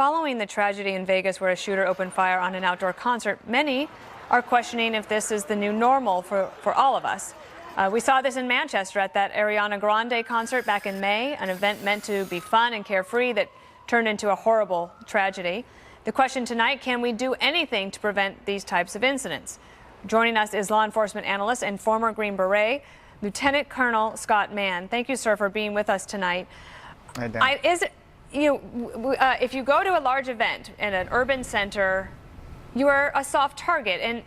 Following the tragedy in Vegas where a shooter opened fire on an outdoor concert, many are questioning if this is the new normal for all of us. We saw this in Manchester at that Ariana Grande concert back in May, an event meant to be fun and carefree that turned into a horrible tragedy. The question tonight, can we do anything to prevent these types of incidents? Joining us is law enforcement analyst and former Green Beret, Lieutenant Colonel Scott Mann. Thank you, sir, for being with us tonight. If you go to a large event in an urban center, you are a soft target, and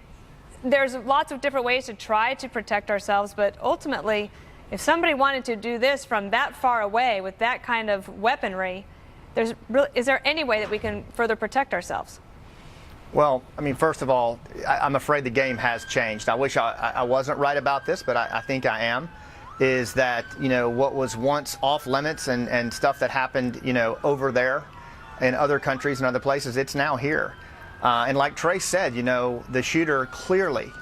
there's lots of different ways to try to protect ourselves, but ultimately, if somebody wanted to do this from that far away with that kind of weaponry, is there any way that we can further protect ourselves? Well, I mean, first of all, I'm afraid the game has changed. I wish I wasn't right about this, but I think I am. Is that, what was once off limits and stuff that happened, over there in other countries and other places, it's now here. And like Trace said, the shooter clearly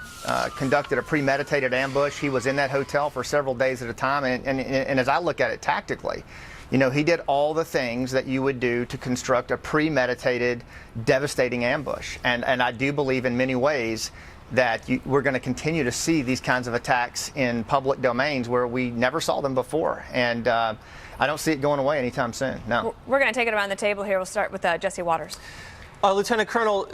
conducted a premeditated ambush. He was in that hotel for several days at a time. And as I look at it tactically, he did all the things that you would do to construct a premeditated, devastating ambush. And I do believe in many ways that we're going to continue to see these kinds of attacks in public domains where we never saw them before. And I don't see it going away anytime soon. No. We're going to take it around the table here. We'll start with Jesse Waters. Lieutenant Colonel,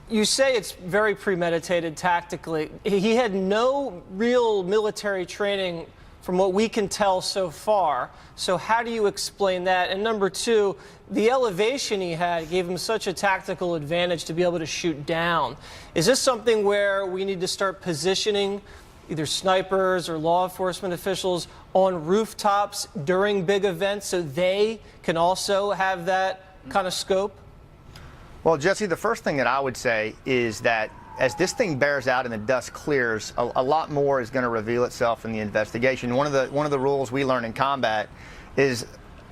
you say it's very premeditated tactically. He had no real military training from what we can tell so far. So how do you explain that? And number two, the elevation he had gave him such a tactical advantage to be able to shoot down. Is this something where we need to start positioning either snipers or law enforcement officials on rooftops during big events so they can also have that kind of scope? Well, Jesse, the first thing that I would say is that as this thing bears out and the dust clears, a lot more is going to reveal itself in the investigation. One of the rules we learn in combat is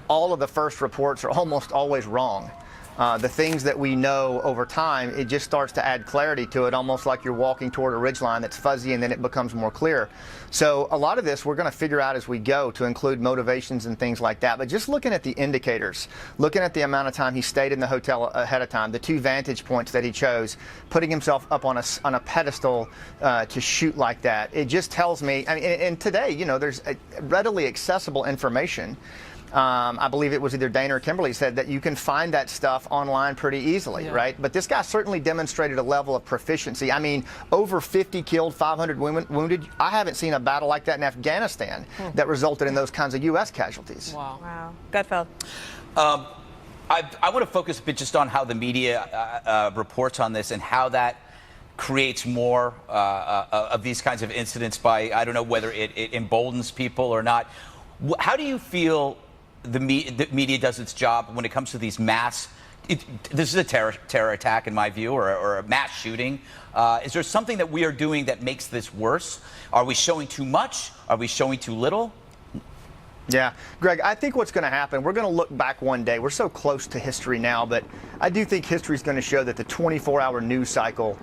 all of the first reports are almost always wrong. The things that we know over time, it just starts to add clarity to it, almost like you're walking toward a ridgeline that's fuzzy and then it becomes more clear. So a lot of this we're going to figure out as we go to include motivations and things like that. But just looking at the indicators, looking at the amount of time he stayed in the hotel ahead of time, the 2 vantage points that he chose, putting himself up on a pedestal to shoot like that, it just tells me, and today, there's readily accessible information. I believe it was either Dana or Kimberly said that you can find that stuff online pretty easily, right? But this guy certainly demonstrated a level of proficiency. I mean, over 50 killed, 500 wounded. I haven't seen a battle like that in Afghanistan that resulted in those kinds of U.S. casualties. Wow. Gutfeld. I want to focus a bit just on how the media reports on this and how that creates more of these kinds of incidents by, I don't know whether it emboldens people or not. How do you feel the media does its job when it comes to these mass? This is a terror attack, in my view, or a mass shooting. Is there something that we are doing that makes this worse? Are we showing too much? Are we showing too little? Yeah, Greg, I think what's going to happen, we're going to look back one day. We're so close to history now, but I do think history is going to show that the 24-hour news cycle,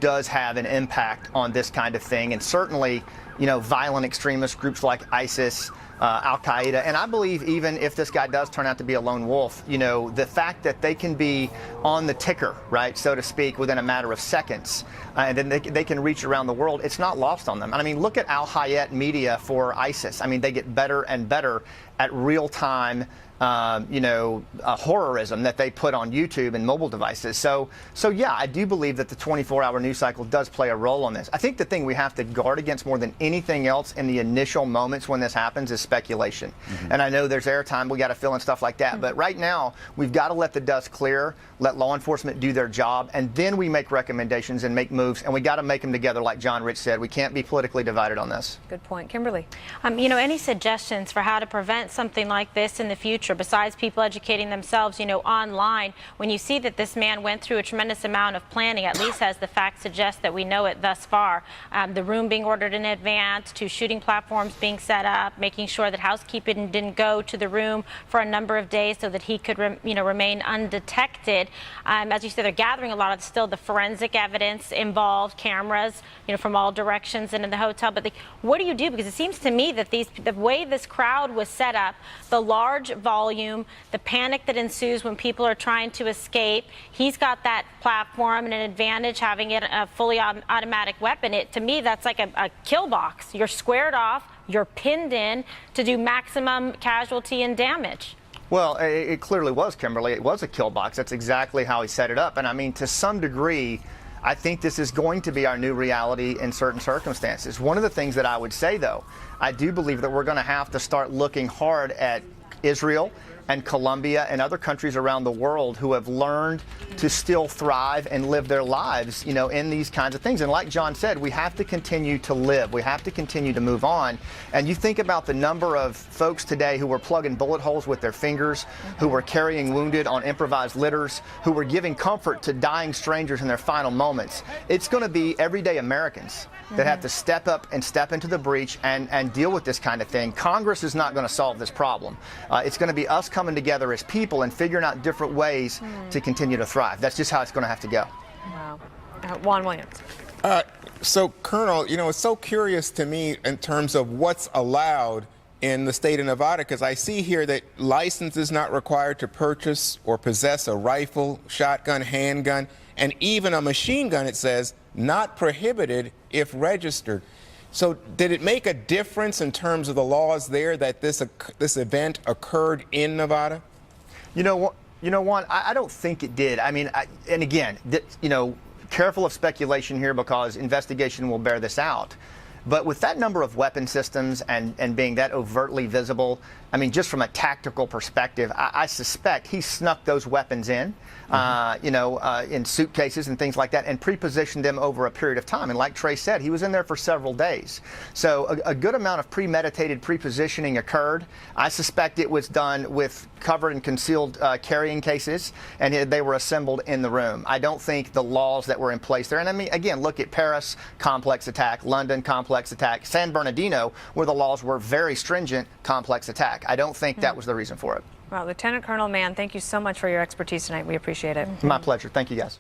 does have an impact on this kind of thing. And certainly, violent extremist groups like ISIS, Al-Qaeda, and I believe even if this guy does turn out to be a lone wolf, the fact that they can be on the ticker, right, so to speak, within a matter of seconds, and then they can reach around the world, it's not lost on them. And I mean, look at Al-Hayat media for ISIS. I mean, they get better and better at real-time horrorism that they put on YouTube and mobile devices. So yeah, I do believe that the 24-hour news cycle does play a role on this. I think the thing we have to guard against more than anything else in the initial moments when this happens is speculation. And I know there's airtime, we got to fill in stuff like that. But right now, we've got to let the dust clear, let law enforcement do their job, and then we make recommendations and make moves, and we got to make them together, like John Rich said. We can't be politically divided on this. Good point. Kimberly. Any suggestions for how to prevent something like this in the future, besides people educating themselves, online, when you see that this man went through a tremendous amount of planning, at least as the facts suggest that we know it thus far, the room being ordered in advance, to shooting platforms being set up, making sure that housekeeping didn't go to the room for a number of days so that he could remain undetected. As you said, they're gathering a lot of still the forensic evidence involved, cameras, from all directions and in the hotel. But what do you do? Because it seems to me that the way this crowd was set setup, the large volume, the panic that ensues when people are trying to escape. He's got that platform and an advantage having it a fully automatic weapon. To me, that's like a kill box. You're squared off, you're pinned in to do maximum casualty and damage. Well, it clearly was, Kimberly. It was a kill box. That's exactly how he set it up. And I mean, to some degree, I think this is going to be our new reality in certain circumstances. One of the things that I would say, though, I do believe that we're going to have to start looking hard at Israel and Colombia and other countries around the world who have learned to still thrive and live their lives, you know, in these kinds of things. And like John said, we have to continue to live. We have to continue to move on. And you think about the number of folks today who were plugging bullet holes with their fingers, who were carrying wounded on improvised litters, who were giving comfort to dying strangers in their final moments. It's going to be everyday Americans that have to step up and step into the breach and deal with this kind of thing. Congress is not going to solve this problem. It's going to be us coming together as people and figuring out different ways to continue to thrive. That's just how it's going to have to go. Wow. Juan Williams. So, Colonel, you know, it's so curious to me in terms of what's allowed in the state of Nevada, because I see here that license is not required to purchase or possess a rifle, shotgun, handgun, and even a machine gun, it says, not prohibited if registered. So did it make a difference in terms of the laws there that this event occurred in Nevada? You know, Juan, I don't think it did. I mean, and again, you know, careful of speculation here because investigation will bear this out. But with that number of weapon systems and being that overtly visible, I mean, just from a tactical perspective, I suspect he snuck those weapons in, you know, in suitcases and things like that, and pre-positioned them over a period of time. And like Trey said, he was in there for several days. So a good amount of premeditated pre-positioning occurred. I suspect it was done with covered and concealed carrying cases, and they were assembled in the room. I don't think the laws that were in place there, and I mean, again, look at Paris, complex attack, London, complex attack, San Bernardino, where the laws were very stringent, complex attack. I don't think that was the reason for it. Well, Lieutenant Colonel Mann, thank you so much for your expertise tonight. We appreciate it. My pleasure. Thank you, guys.